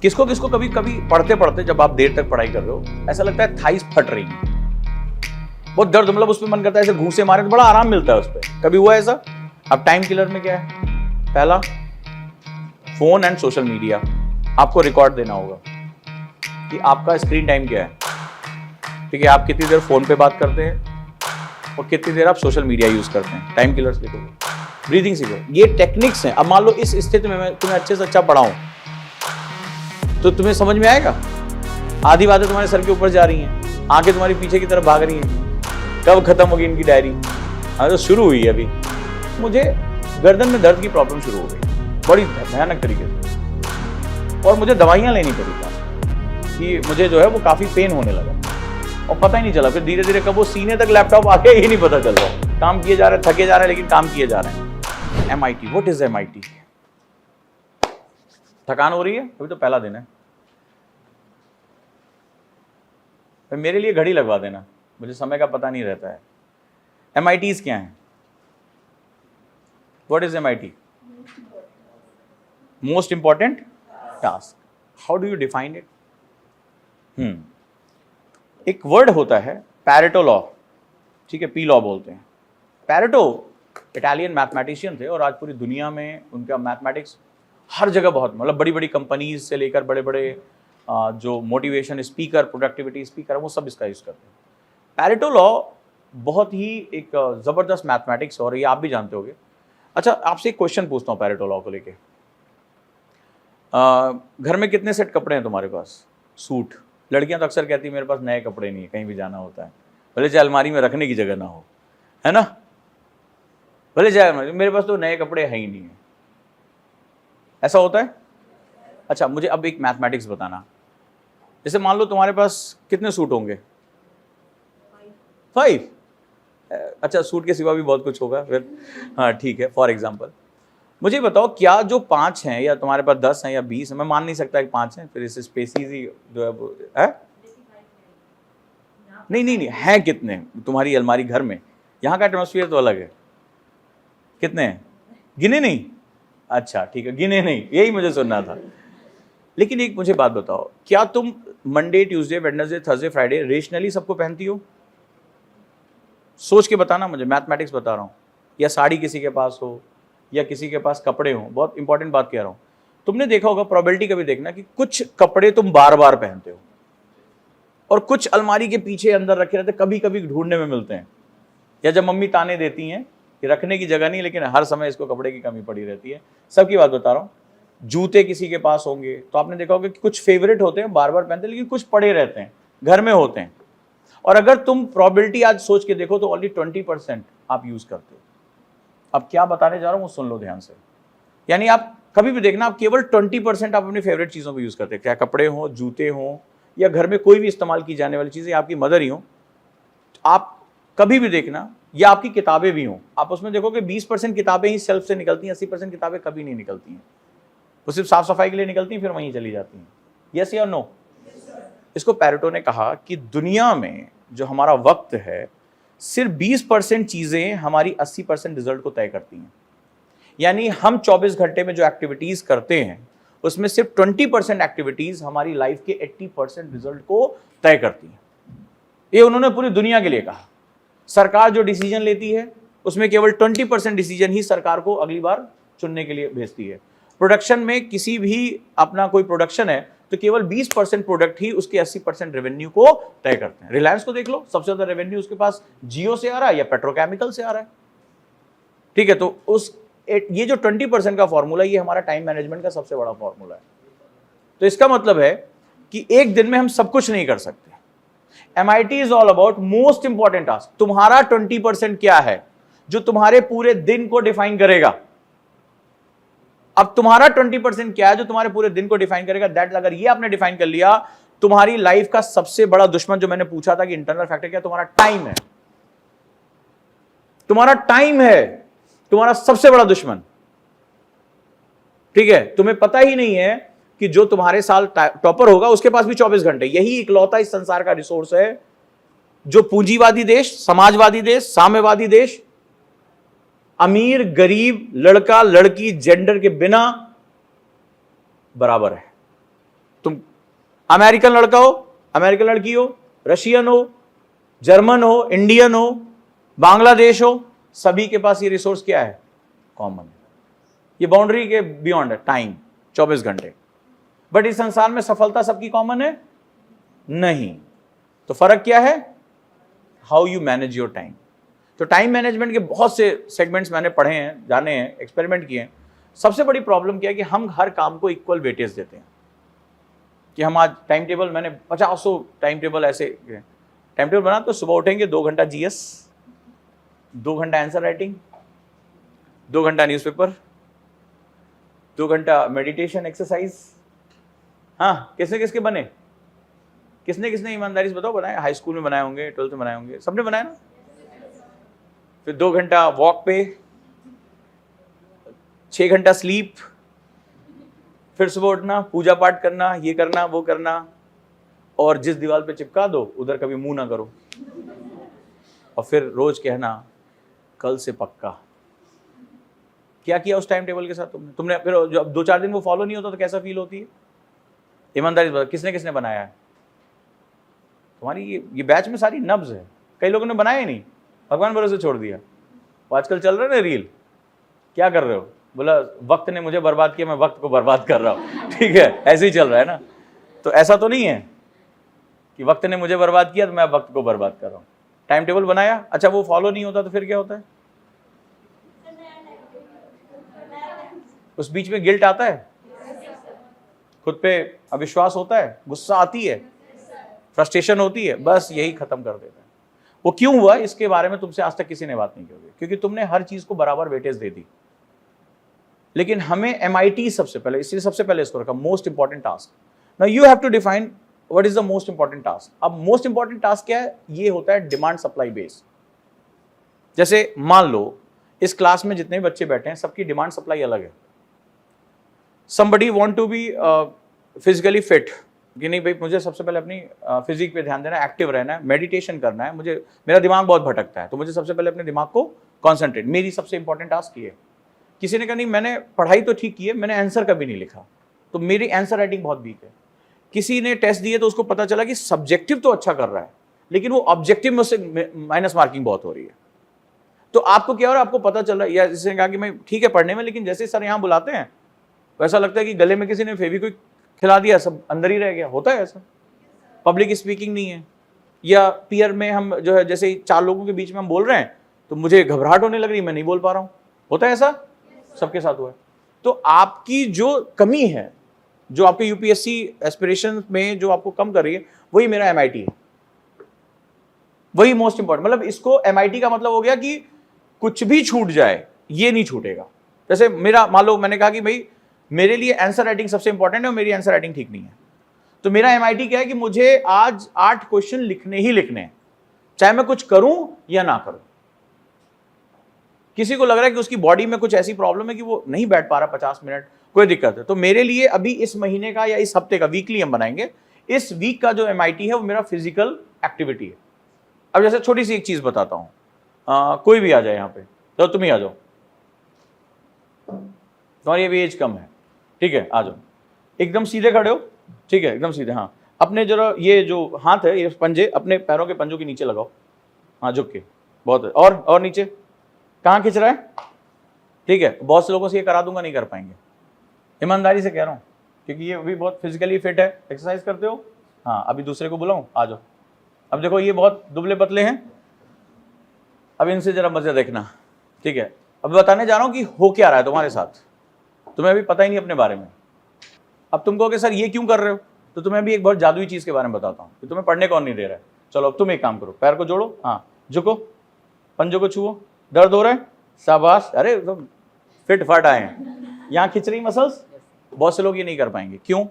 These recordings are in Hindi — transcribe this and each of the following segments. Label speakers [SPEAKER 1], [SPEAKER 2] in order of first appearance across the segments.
[SPEAKER 1] किसको किसको कभी कभी पढ़ते पढ़ते जब आप देर तक पढ़ाई कर रहे हो ऐसा लगता है थाइस फट रही है, बहुत दर्द, मतलब उस पर मन करता है ऐसे घूंसे मारे तो बड़ा आराम मिलता है उस पर। कभी हुआ ऐसा? अब टाइम किलर में क्या है? पहला, फोन एंड सोशल मीडिया। आपको रिकॉर्ड देना होगा कि आपका स्क्रीन टाइम क्या है। ठीक है, आप कितनी देर फोन पे बात करते हैं और कितनी देर आप सोशल मीडिया यूज करते हैं। टाइम किलर्स लिखो, ब्रीदिंग सीखो, ये टेक्निक्स हैं। अब मान लो इस स्थिति में मैं तुम्हें अच्छे से अच्छा पढ़ाऊं तो तुम्हें समझ में आएगा? आधी बातें तुम्हारे सर के ऊपर जा रही हैं, आंखें तुम्हारी पीछे की तरफ भाग रही हैं। कब खत्म होगी इनकी डायरी? हाँ, तो शुरू हुई अभी। मुझे गर्दन में दर्द की प्रॉब्लम शुरू हो गई बड़ी भयानक तरीके से, और मुझे दवाइयां लेनी पड़ी कि मुझे जो है वो काफी पेन होने लगा और पता ही नहीं चला। फिर धीरे धीरे कब वो सीने तक लैपटॉप आ गया ये नहीं पता चल रहा। काम किए जा रहे हैं, थके जा रहे हैं, लेकिन काम किए जा रहे हैं। MIT, what is MIT? थकान हो रही है? अभी तो पहला दिन है। फिर मेरे लिए घड़ी लगवा देना, मुझे समय का पता नहीं रहता है। MITs क्या है? What is MIT? Most important task. How do you define it? एक वर्ड होता है पैरेटो लॉ, ठीक है, P लॉ बोलते हैं। पैरेटो इटालियन मैथमेटिशियन थे और आज पूरी दुनिया में उनका मैथमेटिक्स हर जगह बहुत, मतलब बड़ी बड़ी कंपनीज से लेकर बड़े बड़े जो मोटिवेशन स्पीकर, प्रोडक्टिविटी स्पीकर, वो सब इसका यूज करते हैं। पैरेटो लॉ बहुत ही एक जबरदस्त मैथमेटिक्स, और ये आप भी जानते होंगे। अच्छा, आपसे एक क्वेश्चन पूछता हूँ पैरेटो लॉ को लेके। घर में कितने सेट कपड़े हैं तुम्हारे पास? सूट। लड़कियां तो अक्सर कहती है मेरे पास नए कपड़े नहीं है, कहीं भी जाना होता है, भले चाहे अलमारी में रखने की जगह ना हो, है ना, भले चाहे, मेरे पास तो नए कपड़े है ही नहीं है। ऐसा होता है? अच्छा, मुझे अब एक मैथमेटिक्स बताना। जैसे मान लो तुम्हारे पास कितने सूट होंगे? 5। अच्छा, सूट के सिवा भी बहुत कुछ होगा फिर, हाँ ठीक है, फॉर एग्जाम्पल मुझे बताओ, क्या जो 5 हैं, या तुम्हारे पास 10 हैं या 20 हैं, मैं मान नहीं सकता कि 5 हैं, फिर इस स्पेसीज ही जो है वो है। नहीं नहीं नहीं, हैं कितने तुम्हारी अलमारी घर में? यहाँ का एटमॉस्फेयर तो अलग है। कितने हैं? गिने नहीं? अच्छा ठीक है, गिने नहीं, यही मुझे सुनना था। लेकिन एक मुझे बात बताओ, क्या तुम Monday, Tuesday, Wednesday, Thursday, Friday rationally सबको पहनती हो? सोच के बताना मुझे, मैथमेटिक्स बता रहा हूँ। या साड़ी किसी के पास हो, या किसी के पास कपड़े हो, बहुत इंपॉर्टेंट बात कह रहा हूँ। तुमने देखा होगा, प्रोबेबिलिटी कभी देखना कि कुछ कपड़े तुम बार बार पहनते हो और कुछ अलमारी के पीछे अंदर रखे रहते, कभी कभी ढूंढने में मिलते हैं, या जब मम्मी ताने देती हैं कि रखने की जगह नहीं, लेकिन हर समय इसको कपड़े की कमी पड़ी रहती है। सबकी बात बता रहा हूँ। जूते किसी के पास होंगे तो आपने देखा होगा कि कुछ फेवरेट होते हैं, बार बार पहनते हैं, लेकिन कुछ पड़े रहते हैं, घर में होते हैं। और अगर तुम प्रोबेबिलिटी आज सोच के देखो तो ओनली 20% आप यूज करते हो। अब क्या बताने जा रहा हूं वो सुन लो ध्यान से। यानी आप कभी भी देखना, आप केवल 20% आप अपनी फेवरेट चीजों को यूज करते हैं, क्या कपड़े हो, जूते हो, या घर में कोई भी इस्तेमाल की जाने वाली चीजें, आपकी मदर ही हो, आप कभी भी देखना, या आपकी किताबें भी हों, आप उसमें देखोगे 20% किताबें ही शेल्फ से निकलती हैं, 80% किताबें कभी नहीं निकलती हैं। वो सिर्फ साफ सफाई के लिए निकलती हैं, फिर वहीं चली जाती हैं। यस या नो? इसको पैरेटो ने कहा कि दुनिया में जो हमारा वक्त है, सिर्फ 20% चीजें हमारी 80% रिजल्ट को तय करती हैं। यानी हम 24 घंटे में जो एक्टिविटीज करते हैं उसमें सिर्फ 20% एक्टिविटीज हमारी लाइफ के 80% रिजल्ट को तय करती हैं। ये उन्होंने पूरी दुनिया के लिए कहा। सरकार जो डिसीजन लेती है उसमें केवल 20% डिसीजन ही सरकार को अगली बार चुनने के लिए भेजती है। प्रोडक्शन में किसी भी अपना कोई प्रोडक्शन है तो केवल 20% प्रोडक्ट ही उसके 80% रेवेन्यू को तय करते हैं। रिलायंस को देख लो, सबसे ज्यादा रेवेन्यू उसके पास जियो से आ रहा है या पेट्रोकेमिकल से आ रहा है। ठीक है, तो ये जो 20% का फॉर्मूला, ये हमारा टाइम मैनेजमेंट का सबसे बड़ा फॉर्मूला है। तो इसका मतलब है कि एक दिन में हम सब कुछ नहीं कर सकते। MIT is all about most important task. तुम्हारा 20% क्या है जो तुम्हारे पूरे दिन को डिफाइन करेगा? अब तुम्हारा 20% क्या है जो तुम्हारे पूरे दिन को डिफाइन करेगा? दैट, अगर ये आपने डिफाइन कर लिया, तुम्हारी लाइफ का सबसे बड़ा दुश्मन, जो मैंने पूछा था कि इंटरनल फैक्टर क्या, तुम्हारा टाइम है। तुम्हारा टाइम है तुम्हारा सबसे बड़ा दुश्मन। ठीक है, तुम्हें पता ही नहीं है कि जो तुम्हारे साल टॉपर होगा उसके पास भी 24 घंटे। यही इकलौता इस संसार का रिसोर्स है जो पूंजीवादी देश, समाजवादी देश, साम्यवादी देश, अमीर गरीब, लड़का लड़की, जेंडर के बिना बराबर है। तुम अमेरिकन लड़का हो, अमेरिकन लड़की हो, रशियन हो, जर्मन हो, इंडियन हो, बांग्लादेश हो, सभी के पास ये रिसोर्स क्या है? कॉमन है। ये बाउंड्री के बियॉन्ड है, टाइम 24 घंटे। बट इस संसार में सफलता सबकी कॉमन है? नहीं। तो फर्क क्या है? How you manage your time. तो टाइम मैनेजमेंट के बहुत से सेगमेंट्स मैंने पढ़े हैं, जाने हैं, एक्सपेरिमेंट किए हैं। सबसे बड़ी प्रॉब्लम क्या है कि हम हर काम को इक्वल वेटेज देते हैं कि हम आज टाइम टेबल, मैंने 50 टाइम टेबल ऐसे टाइम टेबल बना, तो सुबह उठेंगे 2 घंटा जीएस, 2 घंटा आंसर राइटिंग, 2 घंटा न्यूज़पेपर, 2 घंटा मेडिटेशन एक्सरसाइज। हाँ, किसने किसके बने? किसने किसने ईमानदारी से बताओ बनाए? हाई स्कूल में बनाए होंगे, 12th में बनाए होंगे, सबने बनाया ना। फिर 2 घंटा वॉक पे, 6 घंटा स्लीप, फिर सुबह उठना, पूजा पाठ करना, ये करना, वो करना, और जिस दीवार पे चिपका दो उधर कभी मुंह ना करो, और फिर रोज कहना कल से पक्का। क्या किया उस टाइम टेबल के साथ तुमने? फिर जब 2-4 दिन वो फॉलो नहीं होता तो कैसा फील होती है? ईमानदारी से बताओ, किसने किसने बनाया है? तुम्हारी ये बैच में सारी नब्ज है। कई लोगों ने बनाया ही नहीं, भगवान भरोसे छोड़ दिया। वो आजकल चल रहा है ना रील, क्या कर रहे हो? बोला वक्त ने मुझे बर्बाद किया, मैं वक्त को बर्बाद कर रहा हूँ। ठीक है, ऐसे ही चल रहा है ना। तो ऐसा तो नहीं है कि वक्त ने मुझे बर्बाद किया तो मैं वक्त को बर्बाद कर रहा हूँ। टाइम टेबल बनाया, अच्छा वो फॉलो नहीं होता तो फिर क्या होता है? उस बीच में गिल्ट आता है, खुद पे अविश्वास होता है, गुस्सा आती है, फ्रस्ट्रेशन होती है, बस यही खत्म कर देता है। वो क्यों हुआ इसके बारे में तुमसे आज तक किसी ने बात नहीं की होगी, क्योंकि तुमने हर चीज को बराबर वेटेज दे दी। लेकिन हमें MIT सबसे पहले, इसलिए सबसे पहले इसको रखा most important task. Now you have to define what is the most important task. अब मोस्ट इंपॉर्टेंट टास्क क्या है? ये होता है डिमांड सप्लाई बेस। जैसे मान लो इस क्लास में जितने बच्चे बैठे हैं सबकी डिमांड सप्लाई अलग है। somebody want to be physically fit, कि नहीं भाई मुझे सबसे पहले अपनी फिजिक पे ध्यान देना है, एक्टिव रहना है, मेडिटेशन करना है, मुझे मेरा दिमाग बहुत भटकता है तो मुझे सबसे पहले अपने दिमाग को कॉन्सेंट्रेट, मेरी सबसे इंपॉर्टेंट टास्क ये है। किसी ने कहा नहीं मैंने पढ़ाई तो ठीक की है, मैंने आंसर कभी नहीं लिखा तो मेरी आंसर राइटिंग बहुत वीक है। किसी ने टेस्ट दिए तो उसको पता चला कि सब्जेक्टिव तो अच्छा कर रहा है लेकिन वो ऑब्जेक्टिव में उससे माइनस मार्किंग बहुत हो रही है। तो आपको क्या हो रहा है? आपको पता चल रहा है, या जिसने कहा कि मैं ठीक है पढ़ने में, लेकिन जैसे सर यहाँ बुलाते हैं वैसा लगता है कि गले में किसी ने फेविक्विक खिला दिया, सब अंदर ही रह गया। होता है ऐसा। पब्लिक स्पीकिंग नहीं है, या पीयर में हम जो है जैसे 4 लोगों के बीच में हम बोल रहे हैं तो मुझे घबराहट होने लग रही, मैं नहीं बोल पा रहा हूँ। होता है ऐसा? सबके साथ हुआ है। तो आपकी जो कमी है, जो आपके UPSC एस्पिरेशन में जो आपको कम कर रही है, वही मेरा MIT है, वही मोस्ट इंपॉर्टेंट। मतलब इसको MIT का मतलब हो गया कि कुछ भी छूट जाए ये नहीं छूटेगा। जैसे मेरा मान लो मैंने कहा कि भाई मेरे लिए आंसर राइटिंग सबसे इंपॉर्टेंट है और मेरी आंसर राइटिंग ठीक नहीं है, तो मेरा MIT क्या है कि मुझे आज 8 क्वेश्चन लिखने ही लिखने हैं, चाहे मैं कुछ करूं या ना करूं। किसी को लग रहा है कि उसकी बॉडी में कुछ ऐसी प्रॉब्लम है कि वो नहीं बैठ पा रहा 50 मिनट, कोई दिक्कत है, तो मेरे लिए अभी इस महीने का या इस हफ्ते का, वीकली हम बनाएंगे, इस वीक का जो MIT है वो मेरा फिजिकल एक्टिविटी है। अब जैसे छोटी सी एक चीज बताता हूं, कोई भी आ जाए यहाँ पे, तो तुम ही आ जाओ, तुम्हारी अभी एज कम है, ठीक है, आ जाओ, एकदम सीधे खड़े हो, ठीक है, एकदम सीधे। हाँ, अपने जरा ये जो हाथ है ये पंजे अपने पैरों के पंजों के नीचे लगाओ, हाँ झुक के, बहुत है, और नीचे, कहाँ खींच रहा है? ठीक है, बहुत से लोगों से ये करा दूंगा, नहीं कर पाएंगे, ईमानदारी से कह रहा हूँ, क्योंकि ये भी बहुत फिजिकली फिट है, एक्सरसाइज करते हो। हाँ, अभी दूसरे को बुलाऊं, आ जाओ। अब देखो ये बहुत दुबले पतले हैं, अब इनसे जरा मजे देखना, ठीक है। अब बताने जा रहा हूँ कि हो क्या रहा है तुम्हारे साथ, तुम्हें अभी पता ही नहीं अपने बारे में। अब तुम कहोगे सर ये क्यों कर रहे हो, तो तुम्हें भी एक बहुत जादुई चीज के बारे में बताता हूँ कि तुम्हें पढ़ने कौन नहीं दे रहा है। चलो अब तुम एक काम करो, पैर को जोड़ो, हाँ झुको, पंजों को छुओ, दर्द हो रहा है, शाबाश, अरे तुम फिट फाट आए हैं, यहाँ खिंच रही मसल्स। बहुत से लोग ये नहीं कर पाएंगे, क्यों?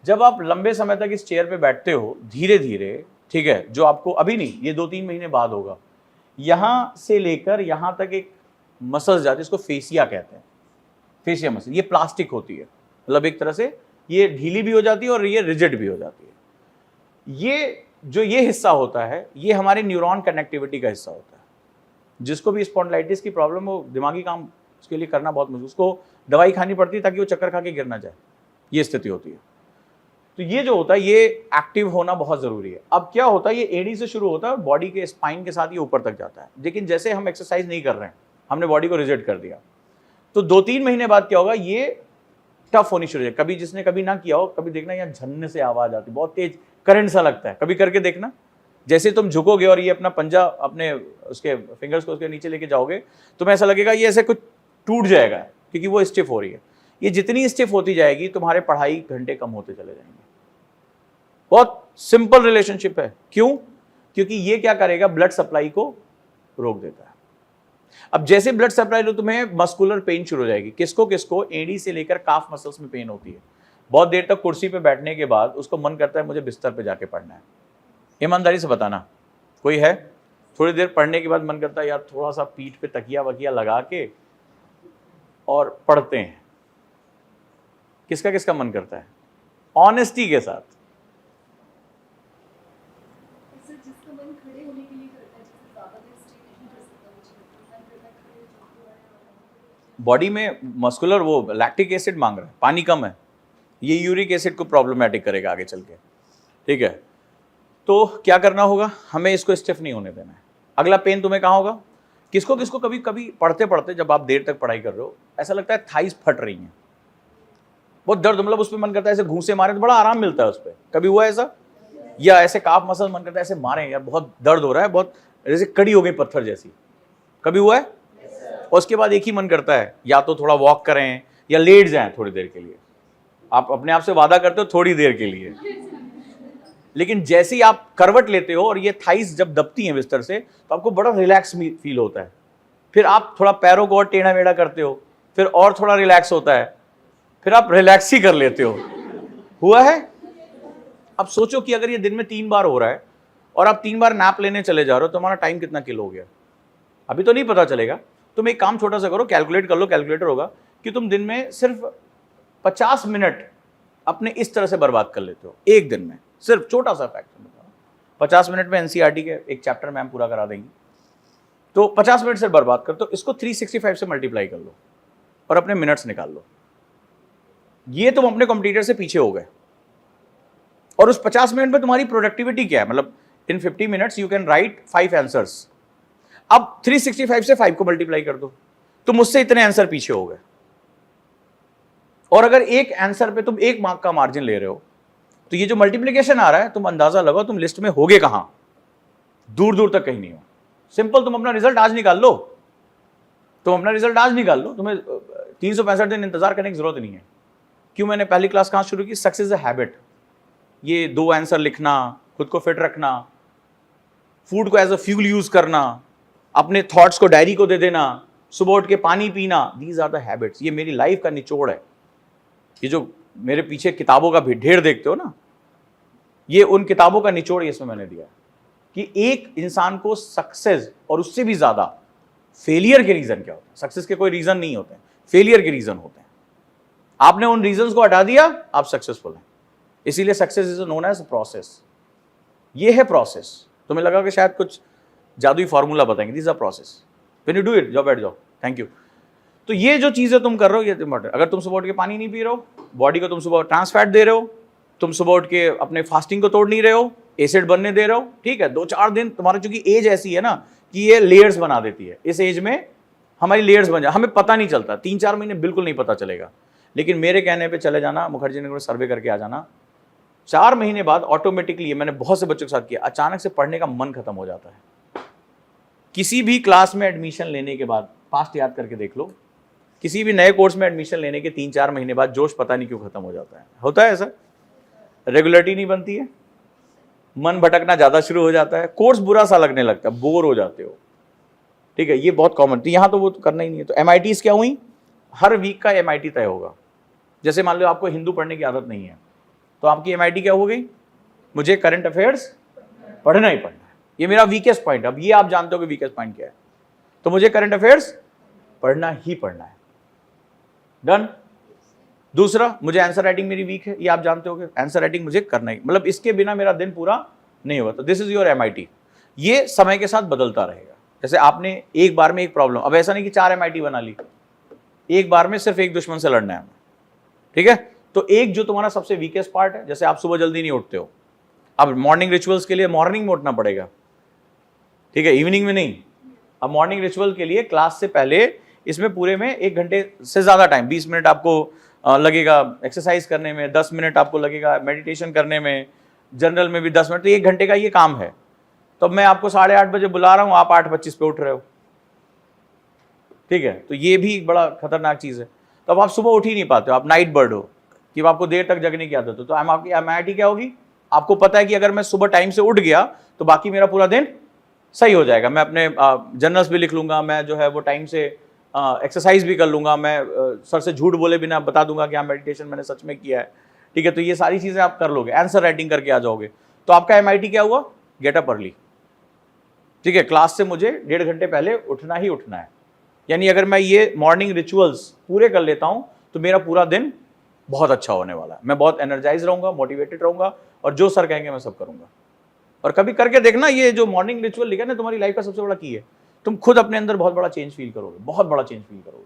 [SPEAKER 1] जब आप लंबे समय तक इस चेयर पे बैठते हो, धीरे धीरे, ठीक है, जो आपको अभी नहीं, ये 2-3 महीने बाद होगा, यहां से लेकर यहां तक एक मसल्स जाती है, इसको फेसिया कहते हैं, फेसिया मसल। ये प्लास्टिक होती है, मतलब एक तरह से ये ढीली भी हो जाती है और ये रिजिड भी हो जाती है। ये जो ये हिस्सा होता है ये हमारे न्यूरॉन कनेक्टिविटी का हिस्सा होता है। जिसको भी स्पॉन्डिलाइटिस की प्रॉब्लम हो, दिमागी काम उसके लिए करना बहुत मुश्किल, उसको दवाई खानी पड़ती है ताकि वो चक्कर खा के गिर ना जाए, ये स्थिति होती है। तो ये जो होता है ये एक्टिव होना बहुत जरूरी है। अब क्या होता है, ये एडी से शुरू होता है और बॉडी के स्पाइन के साथ ये ऊपर तक जाता है। लेकिन जैसे हम एक्सरसाइज नहीं कर रहे हैं, हमने बॉडी को रिजेक्ट कर दिया, तो 2-3 महीने बाद क्या होगा, ये टफ होनी शुरू हो जाएगी। कभी जिसने कभी ना किया हो, कभी देखना यहाँ झन्ने से आवाज आती, बहुत तेज करंट सा लगता है, कभी करके देखना। जैसे तुम झुकोगे और ये अपना पंजा अपने उसके फिंगर्स को उसके नीचे लेके जाओगे, तुम्हें ऐसा लगेगा ये ऐसे कुछ टूट जाएगा, क्योंकि वो स्टिफ हो रही है। ये जितनी स्टिफ होती जाएगी, तुम्हारे पढ़ाई घंटे कम होते चले जाएंगे। बहुत सिंपल रिलेशनशिप है। क्यों? क्योंकि ये क्या करेगा, ब्लड सप्लाई को रोक देता है। अब जैसे ब्लड सप्लाई तो तुम्हें मस्कुलर पेन शुरू हो जाएगी। किसको किसको? एडी से लेकर काफ मसल्स में पेन होती है। बहुत देर तक कुर्सी पे बैठने के बाद उसको मन करता है मुझे बिस्तर पे जाके पढ़ना है। ईमानदारी से बताना, कोई है? थोड़ी देर पढ़ने के बाद मन करता है यार थोड़ा सा पीठ पे तकिया वकिया लगा के और पढ़ते हैं। किसका किसका मन करता है? ऑनेस्टी के साथ। बॉडी में मस्कुलर वो लैक्टिक एसिड मांग रहा है, पानी कम है, ये यूरिक एसिड को प्रॉब्लमेटिक करेगा आगे चल के। ठीक है, तो क्या करना होगा, हमें इसको स्टिफ नहीं होने देना है। अगला पेन तुम्हें कहाँ होगा? किसको किसको कभी कभी पढ़ते पढ़ते जब आप देर तक पढ़ाई कर रहे हो ऐसा लगता है थाइस फट रही हैं, बहुत दर्द, मतलब उस पर मन करता है ऐसे घूंसे मारे तो बड़ा आराम मिलता है उस पर। कभी हुआ ऐसा? या ऐसे काफ मसल मन करता है ऐसे मारे यार बहुत दर्द हो रहा है, बहुत जैसे कड़ी हो गई पत्थर जैसी। कभी हुआ है? और उसके बाद एक ही मन करता है या तो थोड़ा वॉक करें या लेट जाएं थोड़ी देर के लिए। आप अपने आप से वादा करते हो थोड़ी देर के लिए, लेकिन जैसे ही आप करवट लेते हो और ये थाइस जब दबती हैं बिस्तर से तो आपको बड़ा रिलैक्स फील होता है। फिर आप थोड़ा पैरों को और टेढ़ा मेढ़ा करते हो, फिर और थोड़ा रिलैक्स होता है, फिर आप रिलैक्स ही कर लेते हो। हुआ है? अब सोचो कि अगर ये दिन में 3 बार हो रहा है और आप 3 बार नैप लेने चले जा रहे हो तो हमारा टाइम कितना किल हो गया? अभी तो नहीं पता चलेगा। तुम एक काम छोटा सा करो, कैलकुलेट कर लो, कैलकुलेटर होगा, कि तुम दिन में सिर्फ 50 मिनट अपने इस तरह से बर्बाद कर लेते हो एक दिन में। सिर्फ छोटा सा फैक्ट बताओ, 50 मिनट में एनसीईआरटी के एक चैप्टर मैम पूरा करा देंगी, तो 50 मिनट से बर्बाद कर, तो इसको 365 से मल्टीप्लाई कर लो और अपने मिनट्स निकाल लो। ये तुम अपने कंप्यूटर से पीछे हो गए। और उस 50 मिनट में तुम्हारी प्रोडक्टिविटी क्या है? मतलब इन 50 minutes you can write 5 answers. अब 365 से 5 को मल्टीप्लाई कर दो, तुम उससे इतने आंसर पीछे हो गए। और अगर एक आंसर पे तुम 1 मार्क का मार्जिन ले रहे हो तो ये जो मल्टीप्लिकेशन आ रहा है, तुम अंदाजा लगाओ तुम लिस्ट में होगे कहां? दूर दूर तक कहीं नहीं हो। सिंपल, तुम अपना रिजल्ट आज निकाल लो, तुम्हें 365 दिन इंतजार करने की जरूरत नहीं है। क्यों? मैंने पहली क्लास कहां शुरू की? Success a habit. ये 2 आंसर लिखना, खुद को फिट रखना, फूड को एज अ फ्यूल यूज करना, अपने थॉट्स को डायरी को दे देना, सुबह उठ के पानी पीना, दीज आर द हैबिट्स। ये मेरी लाइफ का निचोड़ है। ये जो मेरे पीछे किताबों का ढेर देखते हो ना, ये उन किताबों का निचोड़ इसमें मैंने दिया कि एक इंसान को सक्सेस और उससे भी ज्यादा फेलियर के रीजन क्या होते हैं। सक्सेस के कोई रीजन नहीं होते हैं, फेलियर के रीजन होते हैं। आपने उन रीजंस को हटा दिया, आप सक्सेसफुल हैं। इसीलिए success is known as process. ये है प्रोसेस। तुम्हें लगा कि शायद कुछ जादुई फॉर्मूला बताएंगे, this is a process. When you do it, जाओ बैठ जाओ, थैंक यू। तो ये जो चीजें तुम कर रहे हो ये इंपॉर्टेंट। अगर तुम सुबह उठ के पानी नहीं पी रहे हो, बॉडी को तुम सुबह ट्रांस फैट दे रहे हो, तुम सुबह उठ के अपने फास्टिंग को तोड़ नहीं रहे हो, एसिड बनने दे रहे हो, ठीक है, 2-4 दिन तुम्हारी चूंकि एज ऐसी है ना कि ये लेयर्स बना देती है। इस एज में हमारी लेयर्स बन जाए, हमें पता नहीं चलता, 3-4 महीने बिल्कुल नहीं पता चलेगा। लेकिन मेरे कहने पे चले जाना, मुखर्जी नगर में सर्वे करके आ जाना, 4 महीने बाद ऑटोमेटिकली, मैंने बहुत से बच्चों के साथ किया, अचानक से पढ़ने का मन खत्म हो जाता है। किसी भी क्लास में एडमिशन लेने के बाद पास्ट याद करके देख लो, किसी भी नए कोर्स में एडमिशन लेने के 3-4 महीने बाद जोश पता नहीं क्यों खत्म हो जाता है। होता है ऐसा? रेगुलरिटी नहीं बनती है, मन भटकना ज्यादा शुरू हो जाता है, कोर्स बुरा सा लगने लगता है, बोर हो जाते हो। ठीक है, ये बहुत कॉमन। तो यहाँ तो वो तो करना ही नहीं है। तो MITs क्या हुई? हर वीक का MIT तय होगा। जैसे मान लो आपको हिंदू पढ़ने की आदत नहीं है, तो आपकी MIT क्या हो गई? मुझे करंट अफेयर्स पढ़ना ही पढ़ना है, ये मेरा वीकेस्ट पॉइंट। अब ये आप जानते हो कि वीकेस्ट पॉइंट क्या है, तो मुझे करंट अफेयर्स पढ़ना ही पढ़ना है। डन। दूसरा, मुझे आंसर राइटिंग मेरी वीक है, ये आप जानते हो कि आंसर राइटिंग मुझे करना ही, मतलब इसके बिना मेरा दिन पूरा नहीं होगा। तो दिस इज योर MIT। ये समय के साथ बदलता रहेगा। जैसे आपने एक बार में एक प्रॉब्लम, अब ऐसा नहीं कि 4 MIT बना ली, एक बार में सिर्फ एक दुश्मन से लड़ना है हमें, ठीक है? तो एक जो तुम्हारा सबसे वीकेस्ट पार्ट है, जैसे आप सुबह जल्दी नहीं उठते हो, अब मॉर्निंग रिचुअल्स के लिए मॉर्निंग में उठना पड़ेगा, ठीक है, इवनिंग में नहीं। अब मॉर्निंग रिचुअल के लिए क्लास से पहले इसमें पूरे में 1 घंटे से ज़्यादा टाइम, 20 मिनट आपको लगेगा एक्सरसाइज करने में, 10 मिनट आपको लगेगा मेडिटेशन करने में, जनरल में भी 10 मिनट, तो 1 घंटे का ये काम है। तो मैं आपको 8:30 बजे बुला रहा हूँ, आप 8:25 पे उठ रहे हो, ठीक है, तो ये भी एक बड़ा खतरनाक चीज़ है। तो अब आप सुबह उठ ही नहीं पाते हो, आप नाइट बर्ड हो कि आपको देर तक जगने की आदत हो। तो आपकी MIT क्या होगी, आपको पता है कि अगर मैं सुबह टाइम से उठ गया तो बाकी मेरा पूरा दिन सही हो जाएगा, मैं अपने जर्नल्स भी लिख लूंगा, मैं जो है वो टाइम से एक्सरसाइज भी कर लूंगा, मैं सर से झूठ बोले बिना बता दूंगा कि हाँ मेडिटेशन मैंने सच में किया है, ठीक है। तो ये सारी चीज़ें आप कर लोगे, आंसर राइटिंग करके आ जाओगे। तो आपका MIT क्या हुआ, गेट अप अर्ली, ठीक है, क्लास से मुझे 1.5 घंटे पहले उठना ही उठना है। यानी अगर मैं ये मॉर्निंग रिचुअल्स पूरे कर लेता हूं तो मेरा पूरा दिन बहुत अच्छा होने वाला है, मैं बहुत एनर्जाइज रहूंगा, मोटिवेटेड रहूंगा, और जो सर कहेंगे मैं सब करूंगा। और कभी करके देखना, ये जो मॉर्निंग रिचुअल लिखा है ना, तुम्हारी लाइफ का सबसे बड़ा की है। तुम खुद अपने अंदर बहुत बड़ा चेंज फील करोगे, बहुत बड़ा चेंज फील करोगे,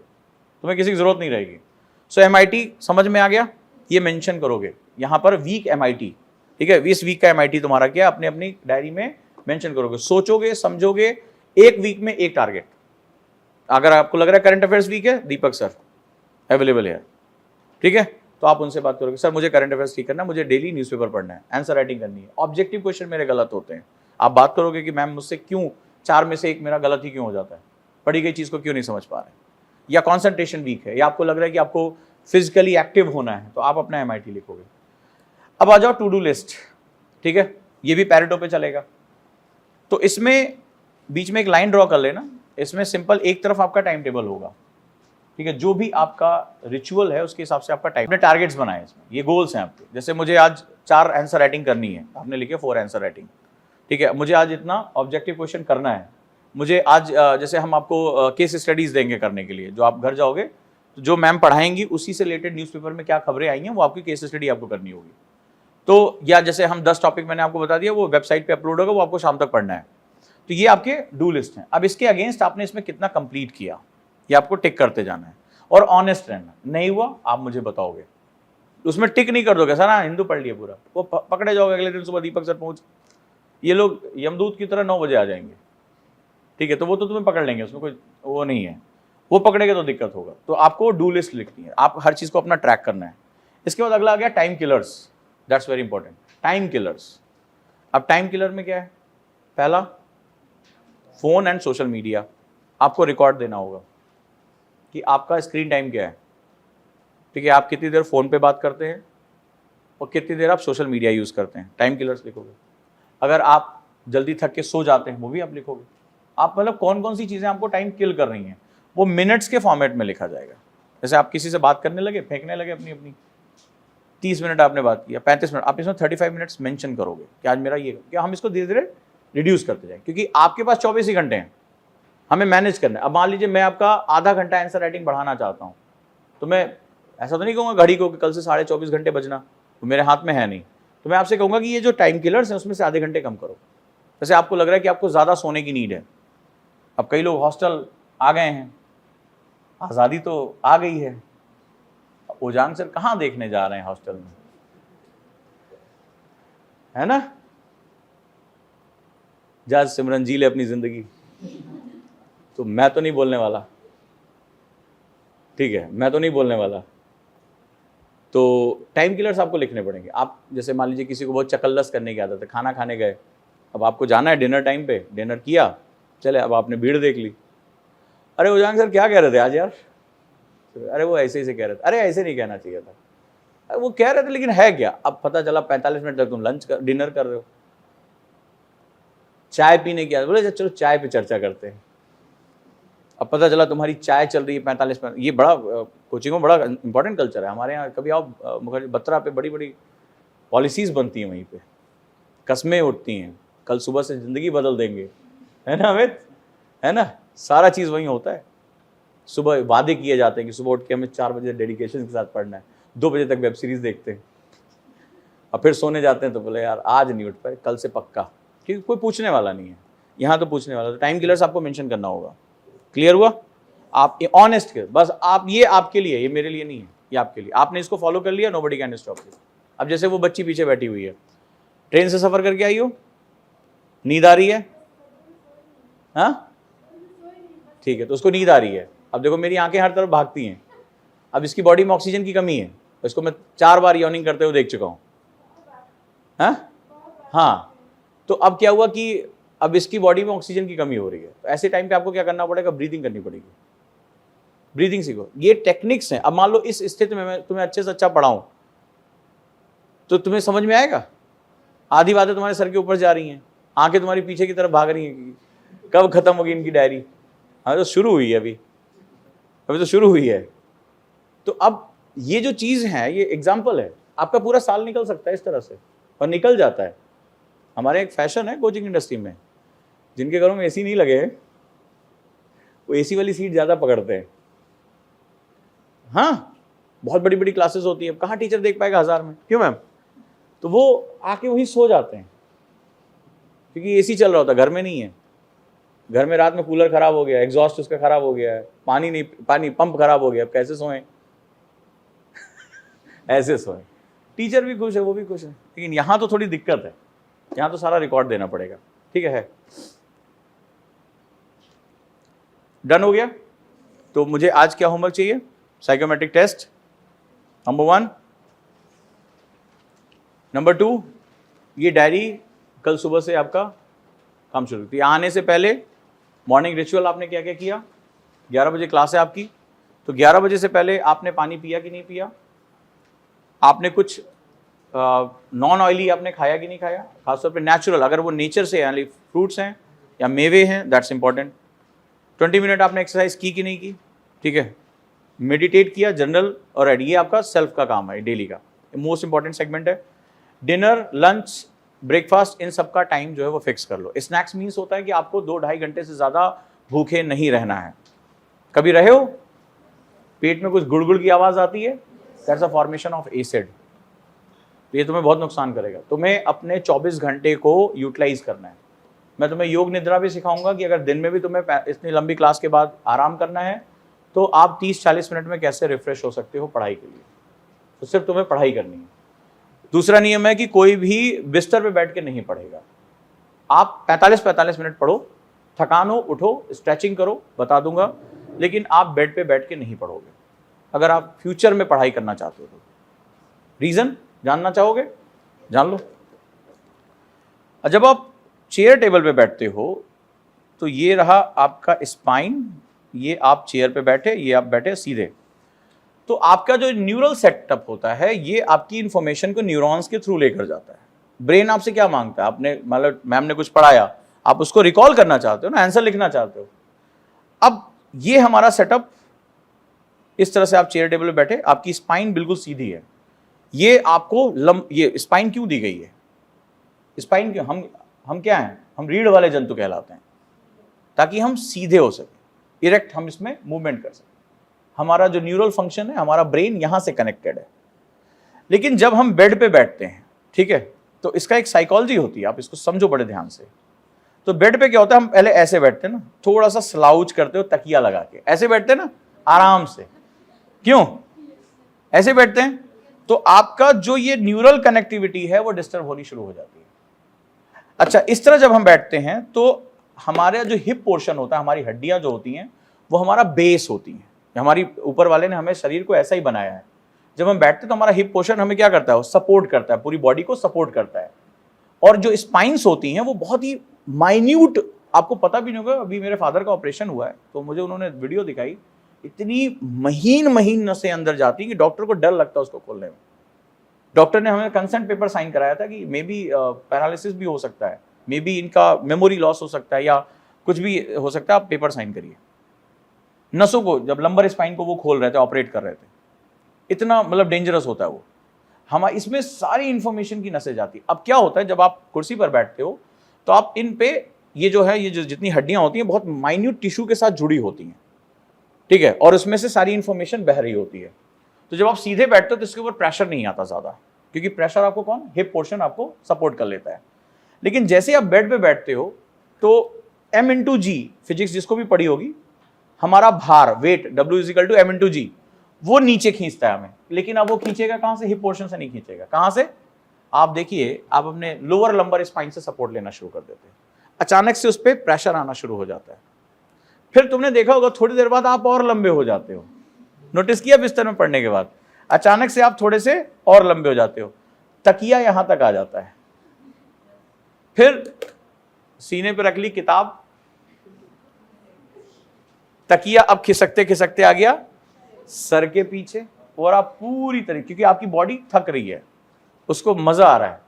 [SPEAKER 1] तुम्हें किसी की जरूरत नहीं रहेगी। सो MIT समझ में आ गया, ये मेंशन करोगे यहाँ पर, वीक MIT, ठीक है, इस वीक का MIT तुम्हारा क्या, अपने अपनी डायरी में मेंशन करोगे, सोचोगे समझोगे, 1 वीक में 1 टारगेट। अगर आपको लग रहा है करंट अफेयर्स वीक है, दीपक सर अवेलेबल है, ठीक है, तो आप उनसे बात करोगे, सर मुझे करंट अफेयर्स ठीक करना है, मुझे डेली न्यूज़पेपर पढ़ना है, आंसर राइटिंग करनी है, ऑब्जेक्टिव क्वेश्चन मेरे गलत होते हैं, आप बात करोगे कि मैम मुझसे क्यों 4 में से 1 मेरा गलत ही क्यों हो जाता है, पढ़ी गई चीज़ को क्यों नहीं समझ पा रहे, या कॉन्सेंट्रेशन वीक है, या आपको लग रहा है कि आपको फिजिकली एक्टिव होना है, तो आप अपना MIT लिखोगे। अब आ जाओ टू डू लिस्ट, ठीक है, ये भी पैरेटो पे चलेगा। तो इसमें बीच में एक लाइन ड्रॉ कर लेना, इसमें सिंपल एक तरफ आपका टाइम टेबल होगा, ठीक है, जो भी आपका रिचुअल है उसके हिसाब से आपका टाइम, अपने टारगेट्स बनाए इसमें, ये गोल्स हैं आपके। जैसे मुझे आज 4 आंसर राइटिंग करनी है, आपने लिखे 4 आंसर राइटिंग, ठीक है, मुझे आज इतना ऑब्जेक्टिव क्वेश्चन करना है, मुझे आज जैसे हम आपको केस स्टडीज देंगे करने के लिए, जो आप घर जाओगे तो जो मैम पढ़ाएंगी उसी से रिलेटेड न्यूज़पेपर में क्या खबरें आई हैं वो आपकी केस स्टडी आपको करनी होगी। तो या जैसे हम 10 टॉपिक मैंने आपको बता दिया, वो वेबसाइट पे अपलोड होगा, वो आपको शाम तक पढ़ना है। तो ये आपके डू लिस्ट हैं। अब इसके अगेंस्ट आपने इसमें कितना कंप्लीट किया, ये आपको टिक करते जाना है, और ऑनेस्ट रहना, नहीं हुआ आप मुझे बताओगे, उसमें टिक नहीं कर दोगे, सर हाँ हिंदू पढ़ लिया पूरा, वो पकड़े जाओगे अगले दिन सुबह, दीपक सर पहुंच, ये लोग यमदूत की तरह 9 बजे आ जाएंगे, ठीक है, तो वो तो तुम्हें पकड़ लेंगे, उसमें कोई वो नहीं है, वो पकड़ेगा तो दिक्कत होगा। तो आपको डू लिस्ट लिखनी है, आप हर चीज़ को अपना ट्रैक करना है। इसके बाद अगला आ गया time killers, that's very important, time killers. अब टाइम किलर में क्या है, पहला फोन एंड सोशल मीडिया, आपको रिकॉर्ड देना होगा कि आपका स्क्रीन टाइम क्या है, ठीक है, आप कितनी देर फोन पे बात करते हैं और कितनी देर आप सोशल मीडिया यूज़ करते हैं, टाइम किलर्स लिखोगे। अगर आप जल्दी थक के सो जाते हैं वो भी आप लिखोगे। आप मतलब कौन कौन सी चीज़ें आपको टाइम किल कर रही हैं, वो मिनट्स के फॉर्मेट में लिखा जाएगा। जैसे आप किसी से बात करने लगे, फेंकने लगे अपनी अपनी, 30 मिनट आपने बात किया, 35 मिनट, आप इसमें 35 मिनट्स मेंशन करोगे कि आज मेरा ये, क्या हम इसको धीरे धीरे रिड्यूस करते जाएं, क्योंकि आपके पास 24 ही घंटे हैं, हमें मैनेज करना है। अब मान लीजिए मैं आपका आधा घंटा आंसर राइटिंग बढ़ाना चाहता हूँ, तो मैं ऐसा तो नहीं कहूँगा घड़ी को कि कल से 24.5 घंटे बजना, तो मेरे हाथ में है नहीं, तो मैं आपसे कहूँगा कि ये जो टाइम किलर्स हैं उसमें से आधे घंटे कम करो। जैसे आपको लग रहा है कि आपको ज़्यादा सोने की नीड है, अब कई लोग हॉस्टल आ गए हैं, आज़ादी तो आ गई है, ओजांग सर कहाँ देखने जा रहे हैं हॉस्टल में, है ना, जज सिमरन जी ले अपनी जिंदगी, तो मैं तो नहीं बोलने वाला, ठीक है, मैं तो नहीं बोलने वाला। तो टाइम किलर्स आपको लिखने पड़ेंगे। आप जैसे मान लीजिए किसी को बहुत चकल्लस करने की आदत है, खाना खाने गए, अब आपको जाना है डिनर टाइम पे, डिनर किया, चले, अब आपने भीड़ देख ली, अरे उजांग सर क्या कह रहे थे आज यार, अरे वो ऐसे ही कह रहे थे, अरे ऐसे नहीं कहना चाहिए था, अरे वो कह रहे थे लेकिन है क्या, अब पता चला 45 मिनट तक तुम डिनर कर रहे हो। चाय पीने की आदत, बोले चलो चाय पे चर्चा करते हैं, अब पता चला तुम्हारी चाय चल रही है 45 मिनट। ये बड़ा कोचिंग में बड़ा इंपॉर्टेंट कल्चर है हमारे यहाँ। कभी आओ मुखर्जी बत्रा पे, बड़ी बड़ी पॉलिसीज़ बनती हैं वहीं पे, कस्में उठती हैं, कल सुबह से ज़िंदगी बदल देंगे, है ना अमित, है ना, सारा चीज़ वहीं होता है। सुबह वादे किए जाते हैं कि सुबह उठ के हमें 4 बजे डेडिकेशन के साथ पढ़ना है, 2 बजे तक वेब सीरीज़ देखते हैं, और फिर सोने जाते हैं तो बोले यार आज नहीं उठ पाए, कल से पक्का, क्योंकि कोई पूछने वाला नहीं है, यहाँ तो पूछने वाला। तो टाइम किलर्स आपको मेंशन करना होगा। क्लियर हुआ? आप ऑनेस्ट कर, बस आप, ये आपके लिए, ये मेरे लिए नहीं है, ये आपके लिए, आपने इसको फॉलो कर लिया, नोबडी कैन स्टॉप यू। अब जैसे वो बच्ची पीछे बैठी हुई है, ट्रेन से सफर करके आई हो, नींद आ रही है, हाँ ठीक है, तो उसको नींद आ रही है। अब देखो मेरी आंखें हर तरफ भागती हैं, अब इसकी बॉडी में ऑक्सीजन की कमी है, तो इसको मैं 4 बार यॉर्निंग करते हुए देख चुका हूँ। हाँ, तो अब क्या हुआ कि अब इसकी बॉडी में ऑक्सीजन की कमी हो रही है, तो ऐसे टाइम पे आपको क्या करना पड़ेगा, ब्रीदिंग करनी पड़ेगी। ब्रीदिंग सीखो, ये टेक्निक्स हैं। अब मान लो इस स्थिति में मैं तुम्हें अच्छे से अच्छा पढ़ाऊं तो तुम्हें समझ में आएगा? आधी बातें तुम्हारे सर के ऊपर जा रही हैं, आंखें तुम्हारी पीछे की तरफ भाग रही हैं कि कब खत्म होगी इनकी डायरी। हाँ, तो शुरू हुई है अभी तो शुरू हुई है। तो अब ये जो चीज़ है ये एग्जाम्पल है, आपका पूरा साल निकल सकता है इस तरह से, और निकल जाता है। हमारे एक फैशन है कोचिंग इंडस्ट्री में, जिनके घरों में एसी नहीं लगे हैं वो एसी वाली सीट ज़्यादा पकड़ते हैं। हाँ, बहुत बड़ी बड़ी क्लासेस होती है, कहाँ टीचर देख पाएगा 1000 में, क्यों मैम? तो वो आके वहीं सो जाते हैं, क्योंकि एसी चल रहा होता है, घर में नहीं है। घर में रात में कूलर खराब हो गया, एग्जॉस्ट उसका खराब हो गया है, पानी पंप खराब हो गया, अब कैसे सोएं? ऐसे सोएं। टीचर भी खुश है, वो भी खुश है, लेकिन यहाँ तो थोड़ी दिक्कत है, यहाँ तो सारा रिकॉर्ड देना पड़ेगा। ठीक है, डन हो गया? तो मुझे आज क्या होमवर्क चाहिए? Psychometric test number 1। नंबर 2, ये डायरी कल सुबह से आपका काम शुरू की। आने से पहले मॉर्निंग रिचुअल आपने क्या क्या किया? 11 बजे क्लास है आपकी, तो 11 बजे से पहले आपने पानी पिया कि नहीं पिया? आपने कुछ नॉन ऑयली आपने खाया कि नहीं खाया? खासतौर पे नेचुरल, अगर वो नेचर से यानी फ्रूट्स हैं या मेवे हैं, दैट्स इंपॉर्टेंट। 20 मिनट आपने एक्सरसाइज की कि नहीं की? ठीक है, मेडिटेट किया, जनरल और रेडी, ये आपका सेल्फ का काम है डेली का, मोस्ट इंपॉर्टेंट सेगमेंट है। डिनर, लंच, ब्रेकफास्ट, इन सब का टाइम जो है वो फिक्स कर लो। स्नैक्स मीन्स होता है कि आपको 2-2.5 घंटे से ज़्यादा भूखे नहीं रहना है। कभी रहे हो पेट में कुछ गुड़गुड़ की आवाज़ आती है? That's a formation of acid, ये तुम्हें बहुत नुकसान करेगा। तुम्हें अपने 24 घंटे को यूटिलाइज करना है। मैं तुम्हें योग निद्रा भी सिखाऊंगा कि अगर दिन में भी तुम्हें इतनी लंबी क्लास के बाद आराम करना है तो आप 30-40 मिनट में कैसे रिफ्रेश हो सकते हो पढ़ाई के लिए। तो सिर्फ तुम्हें पढ़ाई करनी है। दूसरा नियम है कि कोई भी बिस्तर पे बैठ के नहीं पढ़ेगा। आप 45-45 मिनट पढ़ो, थकान हो उठो, स्ट्रेचिंग करो, बता दूंगा, लेकिन आप बेड पे बैठ के नहीं पढ़ोगे अगर आप फ्यूचर में पढ़ाई करना चाहते हो तो। रीज़न जानना चाहोगे? जान लो। जब आप चेयर टेबल पे बैठते हो तो ये रहा आपका स्पाइन, ये आप चेयर पे बैठे, ये आप बैठे सीधे, तो आपका जो न्यूरल सेटअप होता है ये आपकी इंफॉर्मेशन को न्यूरॉन्स के थ्रू लेकर जाता है। ब्रेन आपसे क्या मांगता है? आपने मतलब मैम ने कुछ पढ़ाया, आप उसको रिकॉल करना चाहते हो ना, आंसर लिखना चाहते हो। अब ये हमारा सेटअप, इस तरह से आप चेयर टेबल पे बैठे, आपकी स्पाइन बिल्कुल सीधी है। ये आपको ये स्पाइन क्यों दी गई है? स्पाइन क्यों? हम क्या हैं? हम रीढ़ वाले जंतु कहलाते हैं, ताकि हम सीधे हो सके, इरेक्ट हम इसमें मूवमेंट कर सकें। हमारा जो न्यूरल फंक्शन है, हमारा ब्रेन यहां से कनेक्टेड है। लेकिन जब हम बेड पे बैठते हैं, ठीक है, तो इसका एक साइकोलॉजी होती है, आप इसको समझो बड़े ध्यान से। तो बेड पे क्या होता है, हम पहले ऐसे बैठते हैं ना, थोड़ा सा स्लाउच करते हो तकिया लगा के, ऐसे बैठते हैं ना आराम से। क्यों ऐसे बैठते हैं? तो आपका जो ये न्यूरल कनेक्टिविटी है वो डिस्टर्ब होनी शुरू हो जाती है। अच्छा, इस तरह जब हम बैठते हैं तो हमारा जो हिप पोर्शन होता है, हमारी हड्डियां जो होती हैं वो हमारा बेस होती हैं। हमारी ऊपर वाले ने हमें शरीर को ऐसा ही बनाया है। जब हम बैठते हैं तो हमारा हिप पोर्शन हमें क्या करता है? वो सपोर्ट करता है, पूरी बॉडी को सपोर्ट करता है। और जो स्पाइन्स होती हैं वो बहुत ही माइन्यूट, आपको पता भी नहीं होगा। अभी मेरे फादर का ऑपरेशन हुआ है तो मुझे उन्होंने वीडियो दिखाई, इतनी महीन महीन नसें अंदर जाती कि डॉक्टर को डर लगता है उसको खोलने में। डॉक्टर ने हमें कंसेंट पेपर साइन कराया था कि मे बी पैरालिसिस भी हो सकता है, मे बी इनका मेमोरी लॉस हो सकता है या कुछ भी हो सकता है, आप पेपर साइन करिए। नसों को, जब लंबर स्पाइन को वो खोल रहे थे, ऑपरेट कर रहे थे, इतना मतलब डेंजरस होता है वो। हम इसमें सारी इंफॉर्मेशन की नसें जाती। अब क्या होता है, जब आप कुर्सी पर बैठते हो तो आप इन पे ये जो है, ये जो जितनी हड्डियां होती हैं बहुत माइन्यूट टिश्यू के साथ जुड़ी होती हैं, ठीक है, और उसमें से सारी इंफॉर्मेशन बह रही होती है। तो जब आप सीधे बैठते हो तो इसके ऊपर प्रेशर नहीं आता ज़्यादा, क्योंकि प्रेशर आपको कौन? हिप पोर्शन आपको सपोर्ट कर लेता है। लेकिन जैसे आप बेड पे बैठते हो तो M/G फिजिक्स जिसको भी पढ़ी होगी, हमारा भार, वेट, W = M/G, वो नीचे खींचता है हमें, लेकिन अब वो खींचेगा कहां से? हिप पोर्शन से नहीं खींचेगा। कहां से? आप देखिए, आप अपने लोअर लंबर स्पाइन से सपोर्ट लेना शुरू कर देते हैं, अचानक से उस पर प्रेशर आना शुरू हो जाता है। फिर तुमने देखा होगा थोड़ी देर बाद आप और लंबे हो जाते हो। नोटिस किया बिस्तर में पड़ने के बाद अचानक से आप थोड़े से और लंबे हो जाते हो, तकिया यहां तक आ जाता है। फिर सीने पे रख ली किताब, तकिया अब खिसकते खिसकते आ गया सर के पीछे, और आप पूरी तरीके, क्योंकि आपकी बॉडी थक रही है, उसको मजा आ रहा है,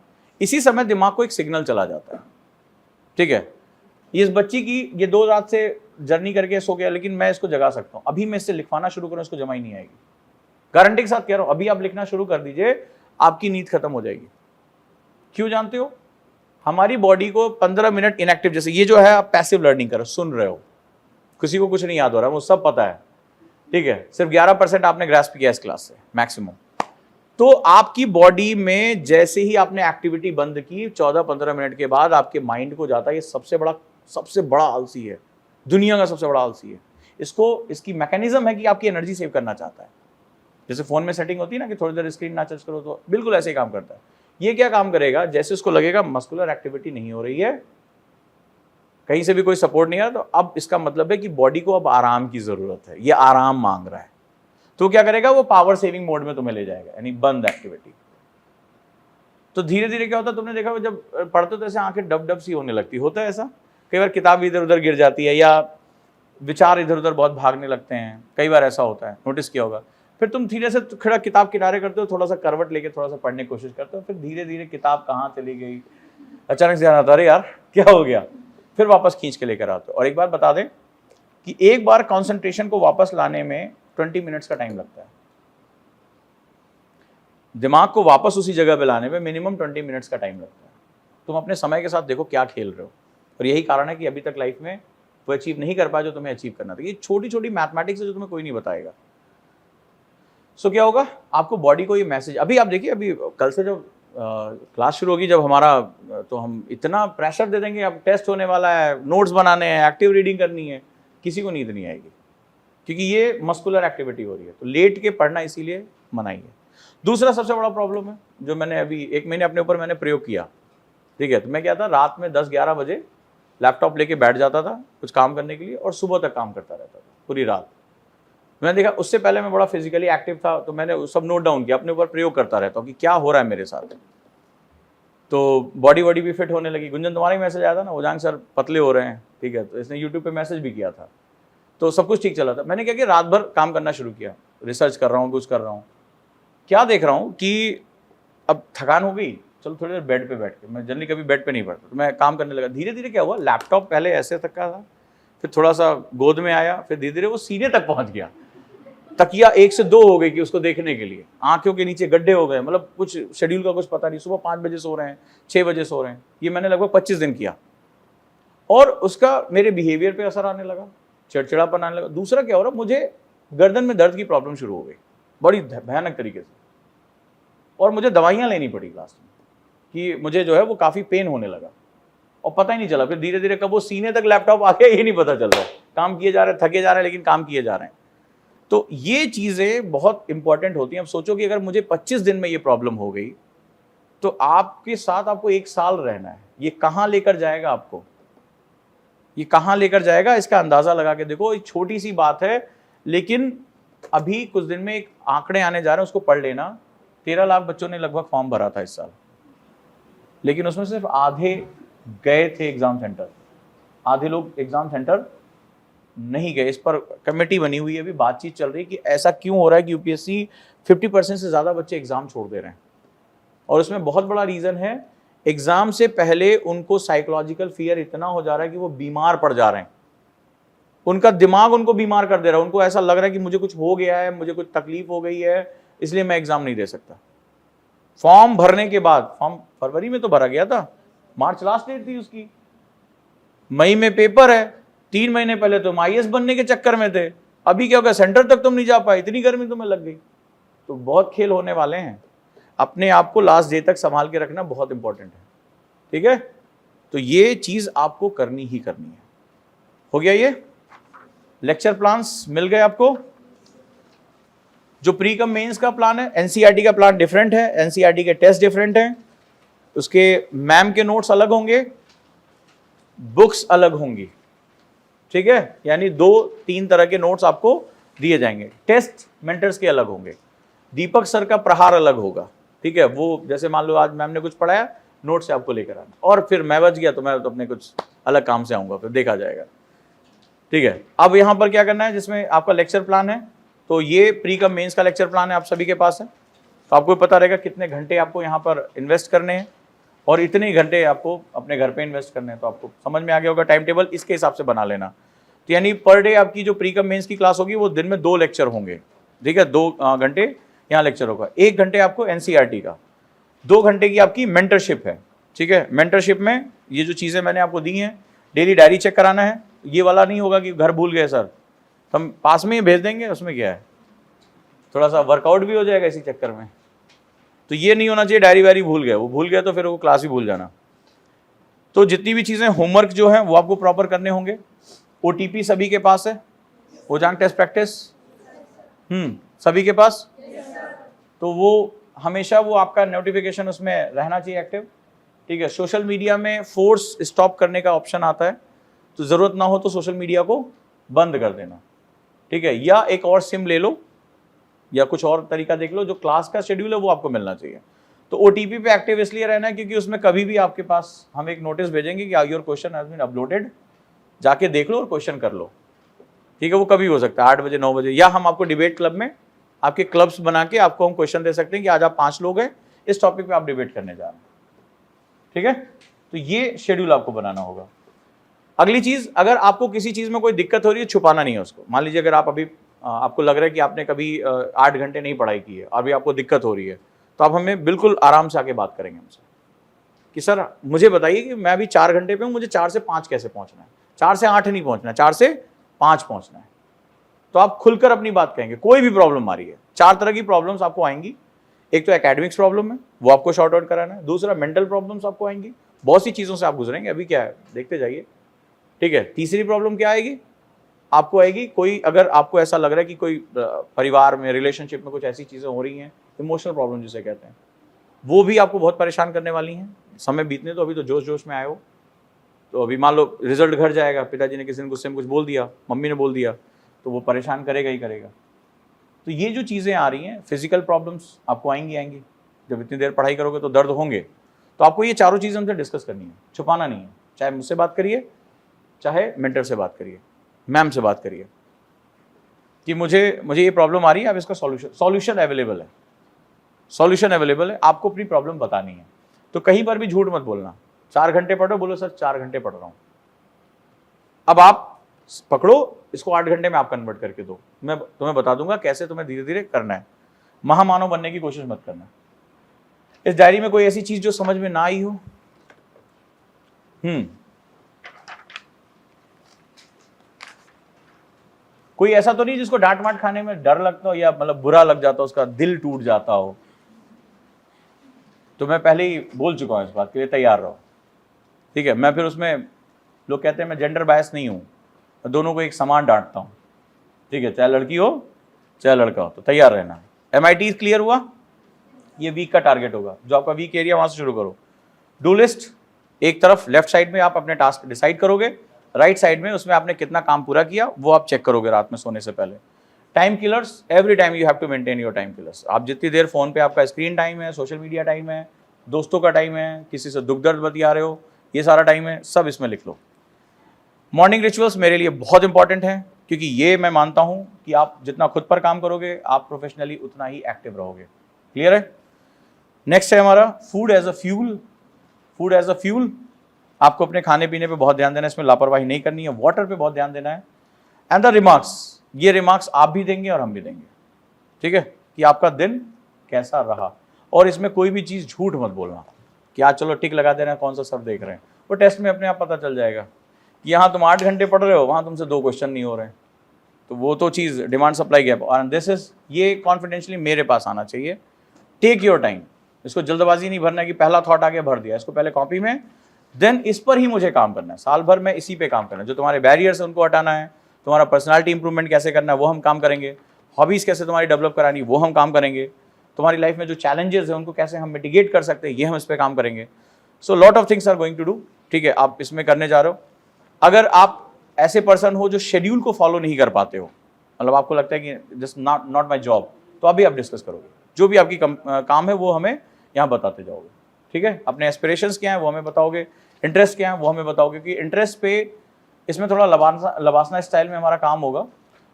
[SPEAKER 1] इसी समय दिमाग को एक सिग्नल चला जाता है, ठीक है, इस बच्ची की ये 2 रात से जर्नी करके सो गया, लेकिन मैं इसको जगा सकता हूं, अभी मैं इससे लिखवाना शुरू करूं, इसको जमा ही नहीं आएगी। गारंटी के साथ कह रहा हूं, अभी आप लिखना शुरू कर दीजिए, आपकी नींद खत्म हो जाएगी। क्यों जानते हो? हमारी बॉडी को 15 मिनट इनएक्टिव, जैसे ये जो है आप पैसिव लर्निंग करो, सुन रहे हो, किसी को कुछ नहीं याद हो रहा है, वो सब पता है, ठीक है, सिर्फ 11% आपने ग्रास्प किया इस क्लास से मैक्सिमम। तो आपकी बॉडी में जैसे ही आपने एक्टिविटी बंद की 14-15 मिनट के बाद आपके माइंड को जाता है, ये सबसे बड़ा आलसी है, दुनिया का सबसे बड़ा आलसी है। इसकी मैकेनिज्म है कि आपकी एनर्जी सेव करना चाहता है। जैसे फोन में सेटिंग होती है ना कि थोड़ी देर स्क्रीन ना टच करो, तो बिल्कुल ऐसे ही काम करता है। ये क्या काम करेगा? जैसे उसको लगेगा मस्कुलर एक्टिविटी नहीं हो रही है, कहीं से भी कोई सपोर्ट नहीं आ रहा, तो अब इसका मतलब है कि बॉडी को अब आराम की जरूरत है, ये आराम मांग रहा है। तो क्या करेगा? वो पावर सेविंग मोड में तुम्हें ले जाएगा, यानी बंद एक्टिविटी। तो धीरे धीरे क्या होता है, तुमने देखा जब पढ़ते तो ऐसे आंखें डब डब सी होने लगती, होता है ऐसा? कई बार किताब इधर उधर गिर जाती है, या विचार इधर उधर बहुत भागने लगते हैं, कई बार ऐसा होता है, नोटिस किया होगा। फिर तुम धीरे से खड़ा किताब किनारे करते हो, थोड़ा सा करवट लेके थोड़ा सा पढ़ने की कोशिश करते हो, फिर धीरे धीरे किताब कहाँ चली गई, अचानक से ध्यान आता, अरे यार क्या हो गया, फिर वापस खींच के लेकर आते हो। और एक बात बता दें कि एक बार कंसंट्रेशन को वापस लाने में 20 मिनट्स का टाइम लगता है, दिमाग को वापस उसी जगह पे लाने में मिनिमम 20 मिनट्स का टाइम लगता है। तुम अपने समय के साथ देखो क्या खेल रहे हो, और यही कारण है कि अभी तक लाइफ में वो अचीव नहीं कर पाया जो तुम्हें अचीव करना था। ये छोटी छोटी मैथमेटिक्स है जो तुम्हें कोई नहीं बताएगा। सो क्या होगा, आपको बॉडी को ये मैसेज, अभी आप देखिए, अभी कल से जब क्लास शुरू होगी जब हमारा, तो हम इतना प्रेशर दे देंगे, अब टेस्ट होने वाला है, नोट्स बनाने हैं, एक्टिव रीडिंग करनी है, किसी को नींद नहीं आएगी, क्योंकि ये मस्कुलर एक्टिविटी हो रही है। तो लेट के पढ़ना इसीलिए मनाही है। दूसरा सबसे बड़ा प्रॉब्लम है जो मैंने अभी 1 महीने अपने ऊपर मैंने प्रयोग किया, ठीक है, तो मैं क्या था, रात में 10-11 बजे लैपटॉप लेके बैठ जाता था कुछ काम करने के लिए, और सुबह तक काम करता रहता था पूरी रात। मैंने देखा उससे पहले मैं बड़ा फिजिकली एक्टिव था, तो मैंने सब नोट डाउन किया, अपने ऊपर प्रयोग करता रहता हूँ कि क्या हो रहा है मेरे साथ। तो बॉडी वॉडी भी फिट होने लगी। गुंजन तुम्हारा ही मैसेज आया था ना, उजांग सर पतले हो रहे हैं, ठीक है, तो इसने यूट्यूब पे मैसेज भी किया था, तो सब कुछ ठीक चला था। मैंने क्या किया, रात भर काम करना शुरू किया, रिसर्च कर रहा हूँ, कुछ कर रहा हूँ, क्या देख रहा हूँ कि अब थकान हो गई, चलो थोड़ी देर बेड पे बैठ के, मैं जनरली कभी बेड पे नहीं बैठता, तो मैं काम करने लगा। धीरे धीरे क्या हुआ, लैपटॉप पहले ऐसे तक का था, फिर थोड़ा सा गोद में आया, फिर धीरे धीरे वो सीने तक पहुंच गया, तकिया 1 से 2 हो गई कि उसको देखने के लिए, आंखों के नीचे गड्ढे हो गए, मतलब कुछ शेड्यूल का कुछ पता नहीं, सुबह 5 बजे सो रहे हैं, 6 बजे सो रहे हैं। ये मैंने लगभग 25 दिन किया, और उसका मेरे बिहेवियर पे असर आने लगा, चिड़चिड़ापन आने लगा। दूसरा क्या हो रहा, मुझे गर्दन में दर्द की प्रॉब्लम शुरू हो गई बड़ी भयानक तरीके से, और मुझे दवाइयाँ लेनी पड़ी लास्ट में, कि मुझे जो है वो काफ़ी पेन होने लगा, और पता ही नहीं चला। फिर धीरे धीरे कब वो सीने तक लैपटॉप आ गया ये नहीं पता चल रहा है, काम किए जा रहे हैं, थके जा रहे हैं, लेकिन काम किए जा रहे हैं। तो ये चीज़ें बहुत इंपॉर्टेंट होती हैं। अब सोचो कि अगर मुझे 25 दिन में ये प्रॉब्लम हो गई, तो आपके साथ आपको 1 साल रहना है, ये कहाँ लेकर जाएगा आपको, ये कहाँ लेकर जाएगा, इसका अंदाज़ा लगा के देखो। एक छोटी सी बात है, लेकिन अभी कुछ दिन में एक आंकड़े आने जा रहे हैं, उसको पढ़ लेना। 13 लाख बच्चों ने लगभग फॉर्म भरा था इस साल, लेकिन उसमें सिर्फ आधे गए थे एग्जाम सेंटर, आधे लोग एग्जाम सेंटर नहीं गए। इस पर कमेटी बनी हुई है, अभी बातचीत चल रही है कि ऐसा क्यों हो रहा है कि यूपीएससी 50% से ज़्यादा बच्चे एग्जाम छोड़ दे रहे हैं। और उसमें बहुत बड़ा रीज़न है, एग्जाम से पहले उनको साइकोलॉजिकल फियर इतना हो जा रहा है कि वो बीमार पड़ जा रहे हैं, उनका दिमाग उनको बीमार कर दे रहा है, उनको ऐसा लग रहा है कि मुझे कुछ हो गया है, मुझे कुछ तकलीफ हो गई है, इसलिए मैं एग्जाम नहीं दे सकता। फॉर्म भरने के बाद, फॉर्म फरवरी में तो भरा गया था, मार्च लास्ट डेट थी उसकी, मई में पेपर है, 3 महीने पहले तुम आईएएस बनने के चक्कर में थे, अभी क्या हो गया, सेंटर तक तुम नहीं जा पाए, इतनी गर्मी तुम्हें लग गई। तो बहुत खेल होने वाले हैं, अपने आप को लास्ट डे तक संभाल के रखना बहुत इंपॉर्टेंट है, ठीक है। तो ये चीज आपको करनी ही करनी है। हो गया, ये लेक्चर प्लान्स मिल गए आपको, जो प्री कम मेंस का प्लान है, एनसीईआरटी का प्लान डिफरेंट है, एनसीईआरटी के टेस्ट डिफरेंट हैं, उसके मैम के नोट्स अलग होंगे, बुक्स अलग होंगी, ठीक है। यानी 2-3 तरह के नोट्स आपको दिए जाएंगे। टेस्ट मेंटर्स के अलग होंगे, दीपक सर का प्रहार अलग होगा, ठीक है। वो जैसे मान लो आज मैम ने कुछ पढ़ाया, नोट से आपको लेकर आना, और फिर मैं बच गया तो मैं तो अपने कुछ अलग काम से आऊंगा, फिर देखा जाएगा, ठीक है। अब यहाँ पर क्या करना है, जिसमें आपका लेक्चर प्लान है, तो ये प्री कम मेंस का लेक्चर प्लान है, आप सभी के पास है, तो आपको पता रहेगा कितने घंटे आपको यहाँ पर इन्वेस्ट करने हैं और इतने ही घंटे आपको अपने घर पे इन्वेस्ट करने हैं। तो आपको समझ में आ गया होगा, टाइम टेबल इसके हिसाब से बना लेना। तो यानी पर डे आपकी जो प्री कम मेंस की क्लास होगी वो दिन में 2 लेक्चर होंगे, ठीक है। 2 घंटे यहाँ लेक्चर होगा, 1 घंटे आपको एनसीईआरटी का, 2 घंटे की आपकी मेंटरशिप है, ठीक है। मेंटरशिप में ये जो चीज़ें मैंने आपको दी हैं, डेली डायरी चेक कराना है, ये वाला नहीं होगा कि घर भूल गए सर, हम पास में ही भेज देंगे, उसमें क्या है, थोड़ा सा वर्कआउट भी हो जाएगा इसी चक्कर में। तो ये नहीं होना चाहिए डायरी वायरी भूल गए, वो भूल गए तो फिर वो क्लास ही भूल जाना। तो जितनी भी चीज़ें होमवर्क जो है वो आपको प्रॉपर करने होंगे। ओटीपी सभी के पास है, ओजांग टेस्ट प्रैक्टिस सभी के पास, तो वो हमेशा वो आपका नोटिफिकेशन उसमें रहना चाहिए एक्टिव, ठीक है। सोशल मीडिया में फोर्स स्टॉप करने का ऑप्शन आता है, तो ज़रूरत ना हो तो सोशल मीडिया को बंद कर देना, ठीक है। या एक और सिम ले लो या कुछ और तरीका देख लो, जो क्लास का शेड्यूल है वो आपको मिलना चाहिए। तो ओटीपी पे एक्टिव इसलिए रहना है क्योंकि उसमें कभी भी आपके पास हम एक नोटिस भेजेंगे कि your question has been uploaded, जाके देख लो और क्वेश्चन कर लो, ठीक है। वो कभी हो सकता है 8 बजे 9 बजे, या हम आपको डिबेट क्लब में आपके क्लब्स बना के आपको हम क्वेश्चन दे सकते हैं कि आज आप 5 लोग हैं, इस टॉपिक पे आप डिबेट करने जा रहे हैं, ठीक है। तो ये शेड्यूल आपको बनाना होगा। अगली चीज, अगर आपको किसी चीज में कोई दिक्कत हो रही है, छुपाना नहीं है उसको। मान लीजिए अगर आप अभी आपको लग रहा है कि आपने कभी 8 घंटे नहीं पढ़ाई की है, अभी आपको दिक्कत हो रही है, तो आप हमें बिल्कुल आराम से आके बात करेंगे हमसे कि सर मुझे बताइए कि मैं अभी 4 घंटे पे हूँ, मुझे 4 से 5 कैसे पहुंचना है, 4 से 8 नहीं पहुंचना है, 4 से 5 पहुंचना है। तो आप खुलकर अपनी बात कहेंगे, कोई भी प्रॉब्लम आ रही है। 4 तरह की प्रॉब्लम्स आपको आएंगी। एक तो एकेडमिक्स प्रॉब्लम है, वो आपको शॉर्ट आउट कराना है। दूसरा मेंटल प्रॉब्लम्स आपको आएंगी, बहुत सी चीज़ों से आप गुजरेंगे, अभी क्या है देखते जाइए, ठीक है। तीसरी प्रॉब्लम क्या आएगी, आपको आएगी कोई, अगर आपको ऐसा लग रहा है कि कोई परिवार में, रिलेशनशिप में कुछ ऐसी चीज़ें हो रही हैं, इमोशनल प्रॉब्लम जिसे कहते हैं, वो भी आपको बहुत परेशान करने वाली हैं। समय बीतने तो अभी तो जोश जोश में आए हो, तो अभी मान लो रिजल्ट घर जाएगा, पिताजी ने किसी ने गुस्से में कुछ बोल दिया, मम्मी ने बोल दिया, तो वो परेशान करेगा ही करेगा। तो ये जो चीज़ें आ रही हैं, फिजिकल प्रॉब्लम्स आपको आएंगी। जब इतनी देर पढ़ाई करोगे तो दर्द होंगे, तो आपको ये चारों चीज़ें हमसे डिस्कस करनी है, छुपाना नहीं है। चाहे मुझसे बात करिए, चाहे मेंटर से बात करिए, मैम से बात करिए कि मुझे ये प्रॉब्लम आ रही है, अब इसका सॉल्यूशन अवेलेबल है, सॉल्यूशन अवेलेबल है, आपको अपनी प्रॉब्लम बतानी है। तो कहीं पर भी झूठ मत बोलना। 4 घंटे पढ़ो, बोलो सर 4 घंटे पढ़ रहा हूँ। अब आप पकड़ो इसको, 8 घंटे में आप कन्वर्ट करके दो, मैं तुम्हें बता दूंगा कैसे तुम्हें धीरे धीरे करना है। महामानव बनने की कोशिश मत करना। इस डायरी में कोई ऐसी चीज जो समझ में ना आई हो? कोई ऐसा तो नहीं जिसको डांट माट खाने में डर लगता हो या मतलब बुरा लग जाता हो, उसका दिल टूट जाता हो? तो मैं पहले ही बोल चुका हूं इस बात के लिए, तैयार रहो, ठीक है। मैं फिर उसमें, लोग कहते हैं मैं जेंडर बायस नहीं हूं, मैं दोनों को एक समान डांटता हूं, ठीक है, चाहे लड़की हो चाहे लड़का हो, तो तैयार रहना। MIT क्लियर हुआ? ये वीक का टारगेट होगा, जो आपका वीक एरिया वहां से शुरू करो। डू लिस्ट एक तरफ, लेफ्ट साइड में आप अपने टास्क डिसाइड करोगे, राइट साइड में उसमें आपने कितना काम पूरा किया वो आप चेक करोगे रात में सोने से पहले। Time killers, every time you have to maintain your time killers. आप जितनी देर फोन पे आपका स्क्रीन टाइम है, सोशल मीडिया टाइम है, दोस्तों का टाइम है, किसी से दुख दर्द बतिया रहे हो, ये सारा टाइम है, सब इसमें लिख लो। मॉर्निंग रिचुअल्स मेरे लिए बहुत इंपॉर्टेंट है, क्योंकि ये मैं मानता हूं कि आप जितना खुद पर काम करोगे, आप प्रोफेशनली उतना ही एक्टिव रहोगे। क्लियर है? नेक्स्ट है हमारा food as a fuel. Food as a fuel, आपको अपने खाने पीने पे बहुत ध्यान देना है, इसमें लापरवाही नहीं करनी है। वाटर पे बहुत ध्यान देना है। एंड द रिमार्क्स, ये रिमार्क्स आप भी देंगे और हम भी देंगे, ठीक है, कि आपका दिन कैसा रहा। और इसमें कोई भी चीज़ झूठ मत बोलना कि आज चलो टिक लगा देना, कौन सा सब देख रहे हैं। वो टेस्ट में अपने आप पता चल जाएगा। यहाँ तुम 8 घंटे पढ़ रहे हो, वहाँ तुमसे 2 क्वेश्चन नहीं हो रहे हैं, तो वो तो चीज़ डिमांड सप्लाई गैप। और दिस इज, ये कॉन्फिडेंशियली मेरे पास आना चाहिए। टेक योर टाइम, इसको जल्दबाजी नहीं भरना कि पहला थॉट आगे भर दिया, इसको पहले कॉपी में, देन इस पर ही मुझे काम करना है। साल भर में इसी पे काम करना है। जो तुम्हारे बैरियर्स है उनको हटाना है, तुम्हारा पर्सनालिटी इंप्रूवमेंट कैसे करना है वो हम काम करेंगे। हॉबीज़ कैसे तुम्हारी डेवलप करानी, वो हम काम करेंगे। तुम्हारी लाइफ में जो चैलेंजेस हैं उनको कैसे हम मिटिगेट कर सकते हैं, ये हम इस पर काम करेंगे। So lot of things are going to do. ठीक है, आप इसमें करने जा रहे हो। अगर आप ऐसे पर्सन हो जो शेड्यूल को फॉलो नहीं कर पाते हो, मतलब आपको लगता है कि दिस नॉट माई जॉब, तो अभी आप डिस्कस करोगे। जो भी आपकी काम है वो हमें यहाँ बताते जाओगे। ठीक है, अपने एस्पिरेशंस क्या हैं वो हमें बताओगे, इंटरेस्ट क्या है वो हमें बताओगे। क्योंकि इंटरेस्ट पे इसमें थोड़ा लबासना स्टाइल में हमारा काम होगा।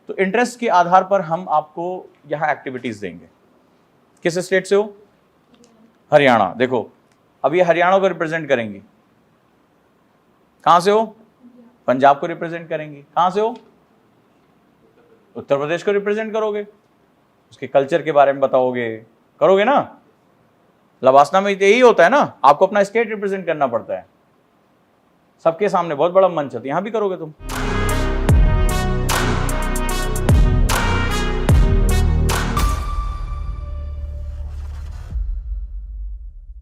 [SPEAKER 1] तो इंटरेस्ट के आधार पर हम आपको यहाँ एक्टिविटीज़ देंगे। किस स्टेट से हो? हरियाणा। देखो अब ये हरियाणा को रिप्रेजेंट करेंगी। कहाँ से हो? पंजाब को रिप्रेजेंट करेंगी। कहाँ से हो? उत्तर प्रदेश को रिप्रेजेंट करोगे, उसके कल्चर के बारे में बताओगे, करोगे ना। लबासना में यही होता है ना, आपको अपना स्टेट रिप्रेजेंट करना पड़ता है सबके सामने, बहुत बड़ा मंच है, तो यहाँ भी करोगे तुम।